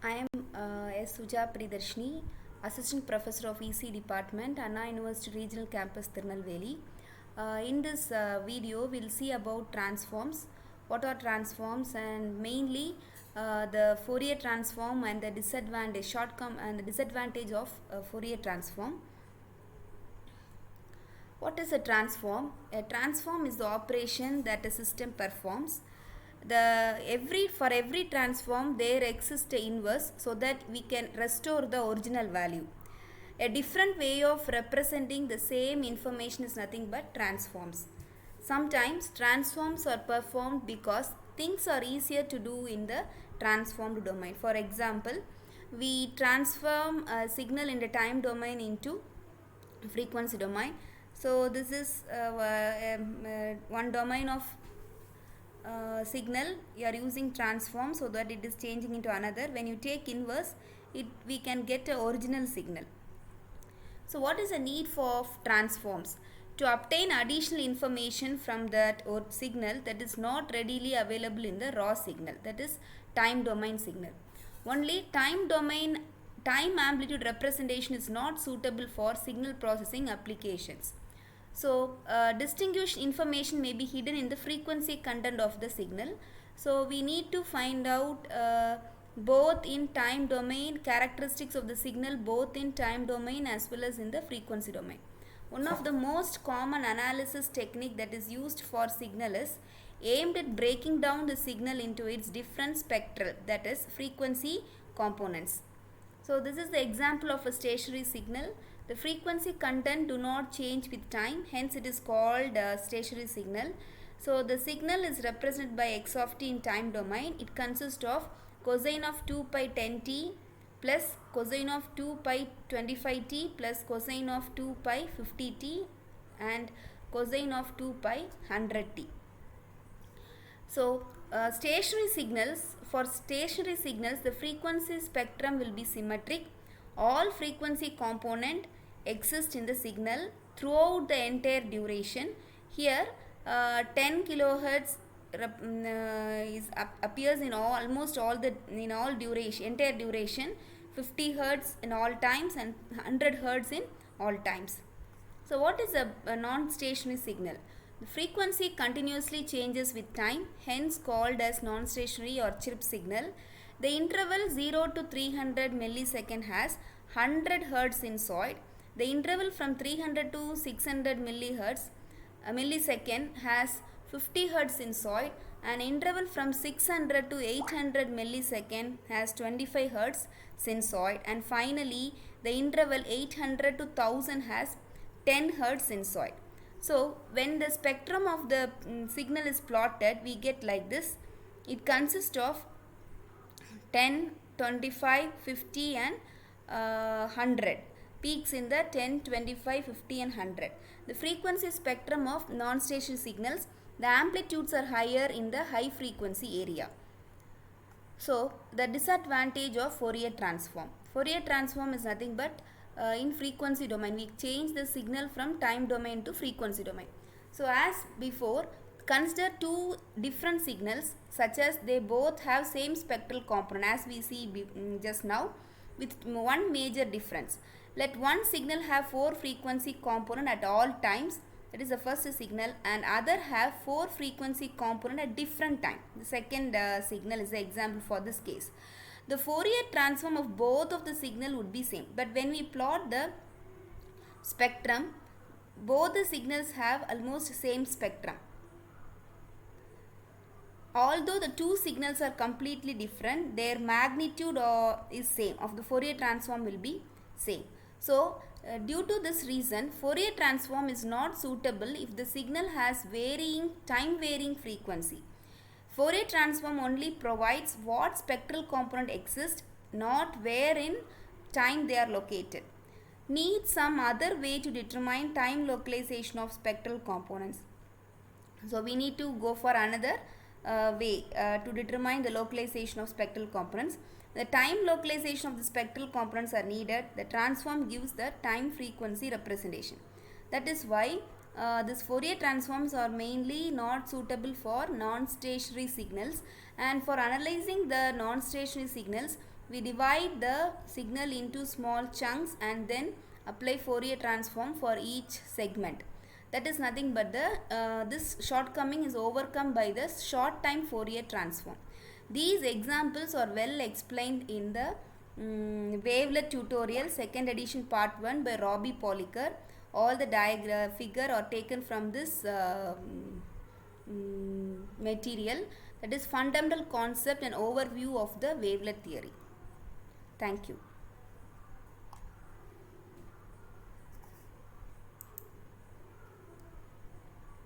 I am S. Suja Pridarshini, Assistant Professor of EC Department, Anna University Regional Campus, Tirunelveli. In this video, we'll see about transforms, what are transforms, and mainly the Fourier transform and the disadvantage, shortcome and the disadvantage of Fourier transform. What is a transform? A transform is the operation that a system performs. For every transform there exists a inverse so that we can restore the original value. A different way of representing the same information is nothing but transforms. Sometimes transforms are performed because things are easier to do in the transformed domain. For example, we transform a signal in the time domain into frequency domain. So this is one domain of signal. You are using transform so that it is changing into another. When you take inverse, we can get an original signal. So what is the need for transforms? To obtain additional information from that signal that is not readily available in the raw signal, that is time domain signal. Only time amplitude representation is not suitable for signal processing applications. So distinguished information may be hidden in the frequency content of the signal. So we need to find out both in time domain characteristics of the signal, both in time domain as well as in the frequency domain. One of the most common analysis technique that is used for signal is aimed at breaking down the signal into its different spectral, that is frequency components. So this is the example of a stationary signal. The frequency content do not change with time, hence it is called stationary signal. So the signal is represented by x of t in time domain. It consists of cosine of 2 pi 10t plus cosine of 2 pi 25t plus cosine of 2 pi 50t and cosine of 2 pi 100t. So stationary signals, for stationary signals the frequency spectrum will be symmetric. All frequency component exist in the signal throughout the entire duration. Here 10 kilohertz appears in almost all the entire duration, 50 hertz in all times and 100 hertz in all times. So what is a non-stationary signal? The frequency continuously changes with time, hence called as non-stationary or chirp signal. The interval 0 to 300 millisecond has 100 Hz sinusoid. The interval from 300 to 600 millisecond has 50 Hz sinusoid, and interval from 600 to 800 millisecond has 25 Hz sinusoid, and finally the interval 800 to 1000 has 10 Hz sinusoid. So when the spectrum of the signal is plotted, we get like this. It consists of 10, 25, 50 and 100. Peaks in the 10, 25, 50 and 100. The frequency spectrum of non-stationary signals, the amplitudes are higher in the high frequency area. So the disadvantage of Fourier transform. Fourier transform is nothing but in frequency domain. We change the signal from time domain to frequency domain. So as before, consider two different signals such as they both have same spectral component as we see just now, with one major difference. Let one signal have 4 frequency component at all times, that is the first signal, and other have 4 frequency component at different time. The second signal is the example for this case. The Fourier transform of both of the signal would be same, but when we plot the spectrum, both the signals have almost same spectrum. Although the two signals are completely different, their magnitude is same, of the Fourier transform will be same. So due to this reason, Fourier transform is not suitable if the signal has time varying frequency. Fourier transform only provides what spectral component exists, not where in time they are located. Need some other way to determine time localization of spectral components. So we need to go for another way to determine the localization of spectral components. The time localization of the spectral components are needed. The transform gives the time frequency representation. That is why these Fourier transforms are mainly not suitable for non-stationary signals, and for analyzing the non-stationary signals we divide the signal into small chunks and then apply Fourier transform for each segment. That is nothing but this shortcoming is overcome by the short time Fourier transform. These examples are well explained in the wavelet tutorial, second edition part 1 by Robbie Poliker. All the figure are taken from this material, that is fundamental concept and overview of the wavelet theory. Thank you.